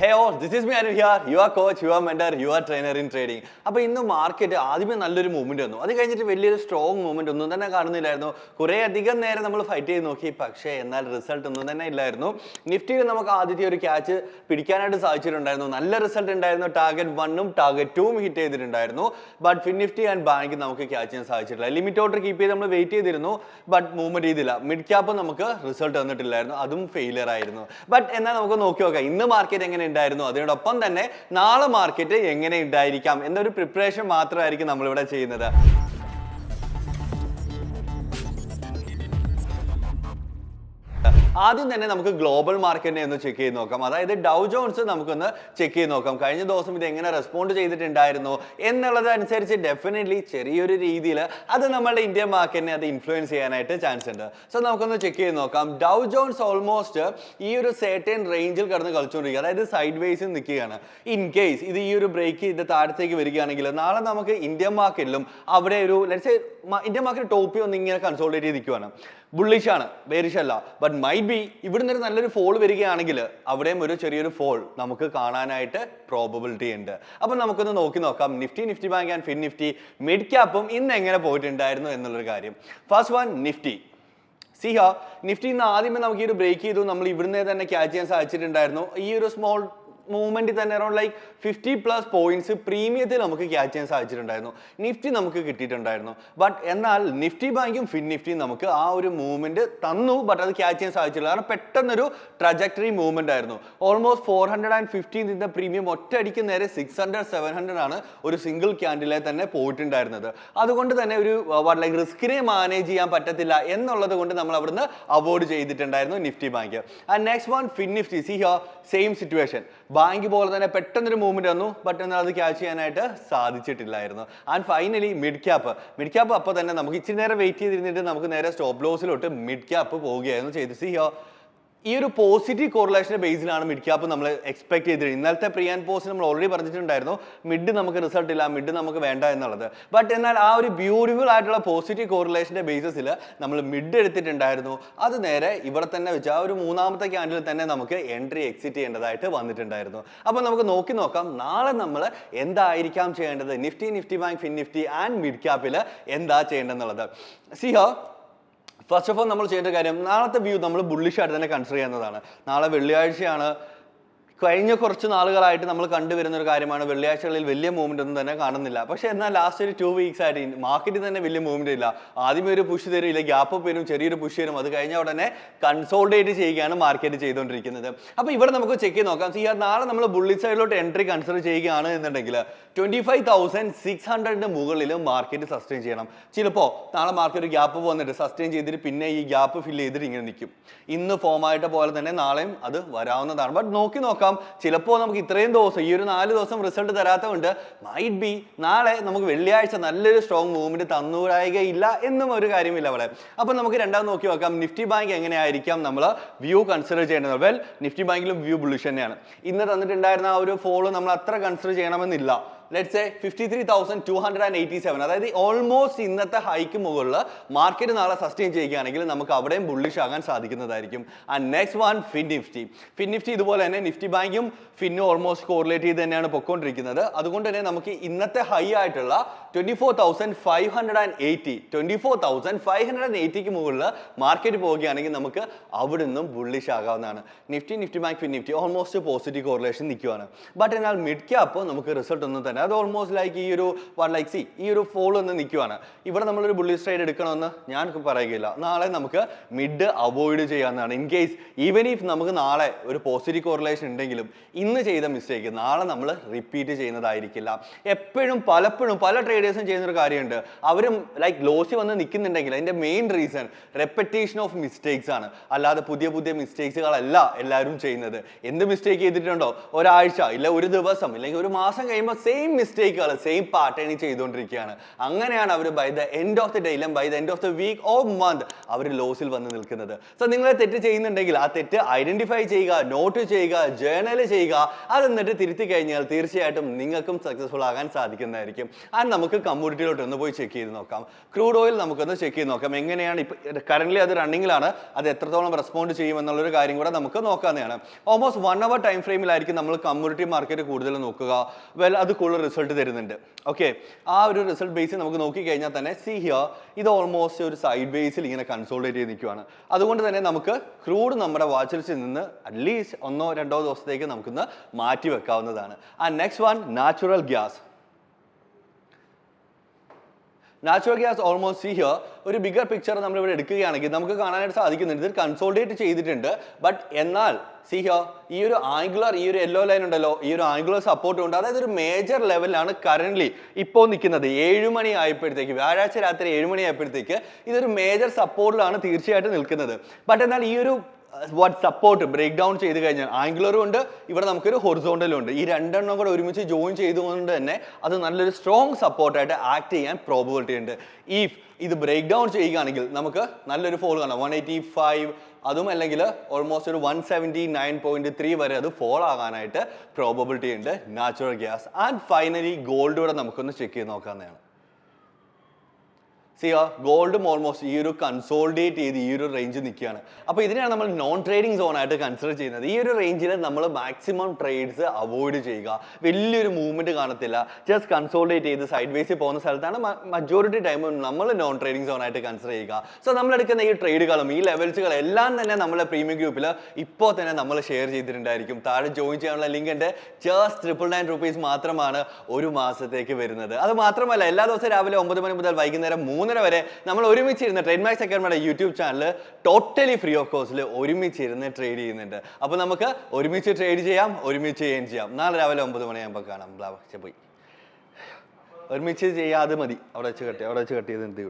Hey all, this is me Anu here, your coach, your mentor, your trainer in trading. അപ്പോൾ ഇന്ന് market ആദ്യമേ നല്ലൊരു movement വന്നു. അത് കഴിഞ്ഞിട്ട് വലിയൊരു സ്ട്രോങ് മൂവ്മെന്റ് ഒന്നും തന്നെ കാണുന്നില്ലായിരുന്നു. കുറേ അധികം നേരം നമ്മൾ ഫൈറ്റ് ചെയ്ത് നോക്കി, പക്ഷേ എന്നാൽ റിസൾട്ട് ഒന്നും തന്നെ ഇല്ലായിരുന്നു. നിഫ്റ്റിയിൽ നമുക്ക് ആദ്യത്തെ ഒരു ക്യാച്ച് പിടിക്കാനായിട്ട് സാധിച്ചിട്ടുണ്ടായിരുന്നു. നല്ല റിസൾട്ട് ഉണ്ടായിരുന്നു. ടാർഗറ്റ് 1ഉം ടാർഗറ്റ് 2ഉം ഹിറ്റ് ചെയ്തിട്ടുണ്ടായിരുന്നു. But Fin Nifty and bank നമുക്ക് ക്യാച്ച് ചെയ്യാൻ സാധിച്ചിട്ടില്ല. ലിമിറ്റ് ഓർഡർ കീപ്പ് ചെയ്ത് നമ്മൾ വെയിറ്റ് ചെയ്തിരുന്നു, ബട്ട് മൂവ്മെന്റ് ചെയ്തില്ല. മിഡ് ക്യാപ്പ് നമുക്ക് റിസൾട്ട് വന്നിട്ടില്ലായിരുന്നു, അതും ഫെയിലിയർ ആയിരുന്നു. ബട്ട് എന്നാൽ നമുക്ക് നോക്കി നോക്കാം ഇന്ന് മാർക്കറ്റ് എങ്ങനെ ഉണ്ടായിരുന്നു, അതിനോടൊപ്പം തന്നെ നാളെ മാർക്കറ്റ് എങ്ങനെ ഉണ്ടായിരിക്കാം എന്നൊരു പ്രിപ്പറേഷൻ മാത്രമായിരിക്കും നമ്മളിവിടെ ചെയ്യുന്നത്. ആദ്യം തന്നെ നമുക്ക് ഗ്ലോബൽ മാർക്കറ്റിനെ ഒന്ന് ചെക്ക് ചെയ്ത് നോക്കാം. അതായത് ഡൗ ജോൺസ് നമുക്കൊന്ന് ചെക്ക് ചെയ്ത് നോക്കാം. കഴിഞ്ഞ ദിവസം ഇത് എങ്ങനെ റെസ്പോണ്ട് ചെയ്തിട്ടുണ്ടായിരുന്നു എന്നുള്ളത് അനുസരിച്ച് ഡെഫിനറ്റ്ലി ചെറിയൊരു രീതിയിൽ അത് നമ്മളുടെ ഇന്ത്യൻ മാർക്കറ്റിനെ അത് ഇൻഫ്ലുവൻസ് ചെയ്യാനായിട്ട് ചാൻസ് ഉണ്ട്. സോ നമുക്കൊന്ന് ചെക്ക് ചെയ്ത് നോക്കാം. ഡൗ ജോൺസ് ഓൾമോസ്റ്റ് ഈ ഒരു സെർട്ടൻ റേഞ്ചിൽ കടന്ന് കളിച്ചുകൊണ്ടിരിക്കുക, അതായത് സൈഡ് വേസിൽ നിൽക്കുകയാണ്. ഇൻ കേസ് ഇത് ഈ ഒരു ബ്രേക്ക് ചെയ്ത് താഴത്തേക്ക് വരികയാണെങ്കിൽ നാളെ നമുക്ക് ഇന്ത്യൻ മാർക്കറ്റിലും അവിടെ ഒരു ഇന്ത്യൻ മാർക്കറ്റ് ടോപ്പി ഒന്ന് ഇങ്ങനെ കൺസോൾട്ടേറ്റ് ചെയ്ത് നിൽക്കുകയാണ്. ബുള്ളിഷ് ആണ്, ബേരിഷ് അല്ല. ബട്ട് മൈറ്റ് ബി ഇവിടുന്ന് ഒരു നല്ലൊരു ഫോൾ വരികയാണെങ്കിൽ അവിടെയും ഒരു ചെറിയൊരു ഫോൾ നമുക്ക് കാണാനായിട്ട് പ്രോബബിലിറ്റി ഉണ്ട്. അപ്പം നമുക്കൊന്ന് നോക്കാം Nifty bank and Fin Nifty mid ക്യാപ്പും ഇന്ന് എങ്ങനെ പോയിട്ടുണ്ടായിരുന്നു എന്നുള്ളൊരു കാര്യം. First one Nifty. നിഫ്റ്റി ഇന്ന് ആദ്യമേ നമുക്ക് ഈ ഒരു ബ്രേക്ക് ചെയ്തു, നമ്മൾ ഇവിടുന്ന് തന്നെ ക്യാച്ച് ചെയ്യാൻ സാധിച്ചിട്ടുണ്ടായിരുന്നു. ഈ ഒരു സ്മോൾ മൂവ്മെന്റിൽ തന്നെ അറൗണ്ട് ലൈക്ക് 50+ പോയിന്റ്സ് പ്രീമിയത്തിൽ നമുക്ക് ക്യാച്ച് ചെയ്യാൻ സാധിച്ചിട്ടുണ്ടായിരുന്നു. നിഫ്റ്റി നമുക്ക് കിട്ടിയിട്ടുണ്ടായിരുന്നു. ബട്ട് എന്നാൽ നിഫ്റ്റി ബാങ്കും ഫിൻ നിഫ്റ്റിയും നമുക്ക് ആ ഒരു മൂവ്മെന്റ് തന്നു, ബട്ട് അത് ക്യാച്ച് ചെയ്യാൻ സാധിച്ചില്ല. കാരണം പെട്ടെന്നൊരു ട്രജക്ടറി മൂവ്മെന്റ് ആയിരുന്നു. ഓൾമോസ്റ്റ് 450 നിന്ന പ്രീമിയം ഒറ്റയടിക്ക് നേരെ 600-700 ആണ് ഒരു സിംഗിൾ ക്യാൻഡിലെ തന്നെ പോയിട്ടുണ്ടായിരുന്നത്. അതുകൊണ്ട് തന്നെ ഒരു റിസ്കിനെ മാനേജ് ചെയ്യാൻ പറ്റത്തില്ല എന്നുള്ളത് കൊണ്ട് നമ്മൾ അവിടുന്ന് അവോയ്ഡ് ചെയ്തിട്ടുണ്ടായിരുന്നു Nifty bank. And next one Fin Nifty. Same situation. Bank പോലെ തന്നെ പെട്ടെന്നൊരു മൂവ്മെന്റ് വന്നു, ബട്ട് എന്നാൽ അത് ക്യാച്ച് ചെയ്യാനായിട്ട് സാധിച്ചിട്ടില്ലായിരുന്നു. ആൻഡ് ഫൈനലി മിഡ് ക്യാപ്പ് അപ്പോൾ തന്നെ നമുക്ക് ഇച്ചിരി നേരം വെയിറ്റ് ചെയ്തിരുന്നിട്ട് നമുക്ക് നേരെ സ്റ്റോപ്പ് ലോസിലോട്ട് മിഡ് ക്യാപ്പ് പോവുകയായിരുന്നു ചെയ്ത്. ഈ ഒരു പോസിറ്റീവ് കോറിലേഷന്റെ ബേസിലാണ് മിഡ് ക്യാപ്പ് നമ്മൾ എക്സ്പെക്ട് ചെയ്തിരുന്നത്. ഇന്നലത്തെ പ്രീ ആൻഡ് പോസ്റ്റ് നമ്മൾ ഓൾറെഡി പറഞ്ഞിട്ടുണ്ടായിരുന്നു മിഡ് നമുക്ക് റിസൾട്ട് ഇല്ല, മിഡ് നമുക്ക് വേണ്ട എന്നുള്ളത്. ബട്ട് എന്നാൽ ആ ഒരു ബ്യൂട്ടിഫുൾ ആയിട്ടുള്ള പോസിറ്റീവ് കോറിലേഷന്റെ ബേസിസിൽ നമ്മൾ മിഡ് എടുത്തിട്ടുണ്ടായിരുന്നു. അത് നേരെ ഇവിടെ തന്നെ വെച്ച് ആ ഒരു മൂന്നാമത്തെ ക്യാൻഡിൽ തന്നെ നമുക്ക് എൻട്രി എക്സിറ്റ് ചെയ്യേണ്ടതായിട്ട് വന്നിട്ടുണ്ടായിരുന്നു. അപ്പോൾ നമുക്ക് നോക്കാം നാളെ നമ്മൾ എന്തായിരിക്കാം ചെയ്യേണ്ടത്, Nifty bank Fin Nifty and mid ക്യാപ്പിൽ എന്താ ചെയ്യേണ്ടതെന്നുള്ളത്. ഫസ്റ്റ് ഓഫ് ഓൾ നമ്മൾ ചെയ്യേണ്ട കാര്യം, നാളത്തെ വ്യൂ നമ്മൾ ബുള്ളിഷ് ആയിട്ട് തന്നെ കൺസിഡർ ചെയ്യുന്നതാണ്. നാളെ വെള്ളിയാഴ്ചയാണ്. കഴിഞ്ഞ കുറച്ച് നാളുകളായിട്ട് നമ്മൾ കണ്ടുവരുന്ന ഒരു കാര്യമാണ് വെള്ളിയാഴ്ചകളിൽ വലിയ മൂവ്മെന്റ് ഒന്നും തന്നെ കാണുന്നില്ല. പക്ഷേ എന്നാൽ ലാസ്റ്റ് ഒരു 2 വീക്സ് ആയിട്ട് മാർക്കറ്റിൽ തന്നെ വലിയ മൂവ്മെന്റ് ഇല്ല. ആദ്യമേ ഒരു പുഷ് തരും, ഗ്യാപ്പ് വരും, ചെറിയൊരു പുഷ് തരും, അത് കഴിഞ്ഞ ഉടനെ കൺസോൾട്ടേറ്റ് ചെയ്യുകയാണ് മാർക്കറ്റ് ചെയ്തുകൊണ്ടിരിക്കുന്നത്. അപ്പോൾ ഇവിടെ നമുക്ക് ചെക്ക് ചെയ്ത് നോക്കാം. നാളെ നമ്മൾ ബുള്ളി സൈഡിലോട്ട് എൻട്രി കൺസിഡർ ചെയ്യുകയാണ് എന്നുണ്ടെങ്കിൽ 25,600 മുകളിൽ മാർക്കറ്റ് സസ്റ്റെയിൻ ചെയ്യണം. ചിലപ്പോൾ നാളെ മാർക്കറ്റ് ഒരു ഗ്യാപ്പ് വന്നിട്ട് സസ്റ്റെയിൻ ചെയ്തിട്ട് പിന്നെ ഈ ഗ്യാപ്പ് ഫില്ല് ചെയ്തിട്ട് ഇങ്ങനെ നിൽക്കും. ഇന്ന് ഫോം ആയിട്ട് പോലെ തന്നെ നാളെയും അത് വരാവുന്നതാണ്. ബട്ട് നോക്കാം, ചിലപ്പോൾ നമുക്ക് ഇത്രയും ദിവസം ഈ ഒരു 4 ദിവസം റിസൾട്ട് തരാത്തതുകൊണ്ട് മൈറ്റ് ബി നാളെ നമുക്ക് വെള്ളിയാഴ്ച നല്ലൊരു സ്ട്രോങ് മൂവ്മെന്റ് തന്നുകൂടായികയില്ല എന്നും ഒരു കാര്യമില്ല അവിടെ. അപ്പോൾ നമുക്ക് രണ്ടാമത് നോക്കാം നിഫ്റ്റി ബാങ്ക് എങ്ങനെയായിരിക്കാം നമ്മൾ വ്യൂ കൺസിഡർ ചെയ്യേണ്ടത്. വെൽ, നിഫ്റ്റി ബാങ്കിലും വ്യൂ ബുള്ളിഷ് തന്നെയാണ്. ഇന്ന് തന്നിട്ടുണ്ടായിരുന്ന ആ ഒരു ഫോളോ നമ്മൾ അത്ര കൺസിഡർ ചെയ്യണമെന്നില്ല. ലെറ്റ്സ് സേ 53,287, അതായത് ഓൾമോസ്റ്റ് ഇന്നത്തെ ഹൈക്ക് മുകളിൽ മാർക്കറ്റ് നാളെ സസ്റ്റെയിൻ ചെയ്യുകയാണെങ്കിൽ നമുക്ക് അവിടെയും ബുള്ളിഷ് ആകാൻ സാധിക്കുന്നതായിരിക്കും. And next one Fin Nifty ഇതുപോലെ തന്നെ നിഫ്റ്റി ബാങ്കും ഫിന്നും ഓൾമോസ്റ്റ് കോറിലേറ്റ് ചെയ്ത് തന്നെയാണ് പൊയ്ക്കൊണ്ടിരിക്കുന്നത്. അതുകൊണ്ട് തന്നെ നമുക്ക് ഇന്നത്തെ ഹൈ ആയിട്ടുള്ള 24,580ക്ക് മുകളിൽ മാർക്കറ്റ് പോവുകയാണെങ്കിൽ നമുക്ക് അവിടെ നിന്നും ബുള്ളിഷ് ആകാവുന്നതാണ്. Nifty bank Fin Nifty almost positive correlation നിൽക്കുകയാണ്. ബട്ട് എന്നാൽ മിഡ് ക്യാപ്പ് നമുക്ക് റിസൾട്ട് ഒന്നും തന്നെ അത് ഓൾമോസ്റ്റ് ലൈക്ക് ഈ ഒരു ഫോൾ ഒന്ന് നിൽക്കുകയാണ്. ഇവിടെ നമ്മളൊരു ബുള്ളിഷ് ട്രേഡ് എടുക്കണമെന്ന് ഞാൻ പറയുകയില്ല. നാളെ നമുക്ക് മിഡ് അവോയ്ഡ് ചെയ്യാവുന്നതാണ്. ഇൻ കേസ് ഈവൻ ഇഫ് നമുക്ക് നാളെ ഒരു പോസിറ്റീവ് കോറിലേഷൻ ഉണ്ടെങ്കിലും ഇന്ന് ചെയ്ത മിസ്റ്റേക്ക് നാളെ നമ്മൾ റിപ്പീറ്റ് ചെയ്യുന്നതായിരിക്കില്ല. പലപ്പോഴും പല ട്രേഡേഴ്സും ചെയ്യുന്നൊരു കാര്യമുണ്ട്. അവരും ലൈക്ക് ലോസി വന്ന് നിൽക്കുന്നുണ്ടെങ്കിൽ അതിൻ്റെ main reason repetition of mistakes ആണ്. അല്ലാതെ പുതിയ മിസ്റ്റേക്സുകളല്ല എല്ലാവരും ചെയ്യുന്നത്. എന്ത് മിസ്റ്റേക്ക് ചെയ്തിട്ടുണ്ടോ ഒരാഴ്ച ഇല്ല ഒരു ദിവസം ഇല്ലെങ്കിൽ ഒരു മാസം കഴിയുമ്പോൾ സെയിം സെയിം മിസ്റ്റേക്കുകൾ സെയിം പാറ്റേൺ ചെയ്തുകൊണ്ടിരിക്കുകയാണ്. അങ്ങനെയാണ് അവർ by the end of the day by the end of the week or month അവർ ലോസിൽ വന്ന് നിൽക്കുന്നത്. സോ നിങ്ങൾ തെറ്റ് ചെയ്യുന്നുണ്ടെങ്കിൽ ആ തെറ്റ് ഐഡന്റിഫൈ ചെയ്യുക, നോട്ട് ചെയ്യുക, ജേർണൽ ചെയ്യുക. അത് എന്നിട്ട് തിരുത്തി കഴിഞ്ഞാൽ തീർച്ചയായിട്ടും നിങ്ങൾക്കും സക്സസ്ഫുൾ ആകാൻ സാധിക്കുന്നതായിരിക്കും. ആൻഡ് നമുക്ക് കമ്മോഡിറ്റിയിലോട്ട് ഒന്ന് പോയി ചെക്ക് ചെയ്ത് നോക്കാം. ക്രൂഡ് ഓയിൽ നമുക്കൊന്ന് ചെക്ക് ചെയ്ത് നോക്കാം. എങ്ങനെയാണ് ഇപ്പം കറന്റ് അത് റണ്ണിങ്ങിലാണ്, അത് എത്രത്തോളം റെസ്പോണ്ട് ചെയ്യുമെന്നുള്ളൊരു കാര്യം കൂടെ നമുക്ക് നോക്കാവുന്നതാണ്. ഓൾമോസ്റ്റ് 1 hour ടൈം ഫ്രെയിമിലായിരിക്കും നമ്മൾ കമ്മോഡിറ്റി മാർക്കറ്റ് കൂടുതൽ നോക്കുക. അത് കൂടുതൽ റിസൾട്ട് തരുന്നുണ്ട്. ഓക്കെ, ആ ഒരു റിസൾട്ട് ബേസിൽ നമുക്ക് നോക്കിക്കഴിഞ്ഞാൽ തന്നെ സി ഹിയർ ഇത് ഓൾമോസ്റ്റ് ഒരു സൈഡ് ബേസിൽ ഇങ്ങനെ കൺസോൾഡേറ്റ് ചെയ്ത് നിൽക്കുകയാണ്. അതുകൊണ്ട് തന്നെ നമുക്ക് ക്രൂഡ് നമ്മുടെ വാച്ച് ലിസ്റ്റിൽ നിന്ന് അറ്റ്ലീസ്റ്റ് 1-2 ദിവസത്തേക്ക് നമുക്കൊന്ന് മാറ്റി വെക്കാവുന്നതാണ്. And next one natural gas. Natural gas almost see here ഒരു ബിഗർ പിക്ചർ നമ്മൾ ഇവിടെ എടുക്കുകയാണെങ്കിൽ നമുക്ക് കാണാനായിട്ട് സാധിക്കുന്നുണ്ട്. ഇത് കൺസോൾഡേറ്റ് ചെയ്തിട്ടുണ്ട്. ബട്ട് എന്നാൽ സി ഹിയർ ഈ ഒരു ആംഗുലർ ഈ ഒരു യെല്ലോ ലൈൻ ഉണ്ടല്ലോ, ഈ ഒരു ആംഗുലർ സപ്പോർട്ട് ഉണ്ട്. അതായത് ഒരു മേജർ ലെവലിലാണ് കറന്റ് ഇപ്പോൾ നിൽക്കുന്നത്. 7 മണി ആയപ്പോഴത്തേക്ക്, വ്യാഴാഴ്ച രാത്രി 7 മണി ആയപ്പോഴത്തേക്ക് ഇതൊരു മേജർ സപ്പോർട്ടിലാണ് തീർച്ചയായിട്ടും നിൽക്കുന്നത്. ബട്ട് എന്നാൽ ഈ ഒരു സപ്പോർട്ട് ബ്രേക്ക് ഡൗൺ ചെയ്ത് കഴിഞ്ഞാൽ ആംഗുലറും ഉണ്ട്, ഇവിടെ നമുക്കൊരു ഹൊറിസോണ്ടലും ഉണ്ട്. ഈ രണ്ടെണ്ണം കൂടെ ഒരുമിച്ച് ജോയിൻ ചെയ്തുകൊണ്ട് തന്നെ അത് നല്ലൊരു സ്ട്രോങ് സപ്പോർട്ടായിട്ട് ആക്ട് ചെയ്യാൻ പ്രോബബിലിറ്റി ഉണ്ട്. ഇഫ് ഇത് ബ്രേക്ക് ഡൗൺ ചെയ്യുകയാണെങ്കിൽ നമുക്ക് നല്ലൊരു ഫോൾ കാണാം. 185 അതും അല്ലെങ്കിൽ ഓൾമോസ്റ്റ് ഒരു 179.3 വരെ അത് ഫോൾ ആകാനായിട്ട് പ്രോബബിലിറ്റി ഉണ്ട് natural gas. And finally gold കൂടെ നമുക്കൊന്ന് ചെക്ക് ചെയ്ത് നോക്കാവുന്നതാണ്. ഗോൾഡും ഓൾമോസ്റ്റ് ഈ ഒരു കൺസോൾഡേറ്റ് ചെയ്ത് ഈ ഒരു റേഞ്ച് നിൽക്കുകയാണ്. അപ്പോൾ ഇതിനെയാണ് നമ്മൾ നോൺ ട്രേഡിംഗ് സോൺ ആയിട്ട് കൺസിഡർ ചെയ്യുന്നത്. ഈ ഒരു റേഞ്ചിൽ നമ്മൾ മാക്സിമം ട്രേഡ്സ് അവോയ്ഡ് ചെയ്യുക. വലിയൊരു മൂവ്മെന്റ് കാണത്തില്ല, ജസ്റ്റ് കൺസോൾഡേറ്റ് ചെയ്ത് സൈഡ് വേസിൽ പോകുന്ന സ്ഥലത്താണ് മജോറിറ്റി ടൈമും നമ്മൾ നോൺ ട്രേഡിംഗ് സോൺ ആയിട്ട് കൺസിഡർ ചെയ്യുക. സോ നമ്മൾ എടുക്കുന്ന ഈ ട്രേഡുകളും ഈ ലെവൽസുകളും എല്ലാം തന്നെ നമ്മുടെ പ്രീമിയം ഗ്രൂപ്പിൽ ഇപ്പോൾ തന്നെ നമ്മൾ ഷെയർ ചെയ്തിട്ടുണ്ടായിരിക്കും. താഴെ ജോയിൻ ചെയ്യാനുള്ള ലിങ്ക് ഉണ്ട്. ജസ്റ്റ് 999 മാത്രമാണ് ഒരു മാസത്തേക്ക് വരുന്നത്. അത് മാത്രമല്ല എല്ലാ ദിവസവും രാവിലെ 9 മണി മുതൽ വൈകുന്നേരം 3 വരെ നമ്മൾ ഒരുമിച്ചിരുന്ന് ട്രേഡ് മാക്സ് അക്കാഡമിയുടെ YouTube channel totally free of കോസ്റ്റിൽ ഒരുമിച്ചിരുന്ന് ട്രേഡ് ചെയ്യുന്നുണ്ട്. അപ്പോൾ നമുക്ക് ഒരുമിച്ച് ട്രേഡ് ചെയ്യാം, ഒരുമിച്ച് ഏൺ ചെയ്യാം. നാളെ രാവിലെ 9 മണിയാകുമ്പോൾ കാണാം. പോയി ഒരുമിച്ച് ചെയ്യാതെ മതി. അവിടെ വെച്ച് കട്ട് ചെയ്ത് എന്ത്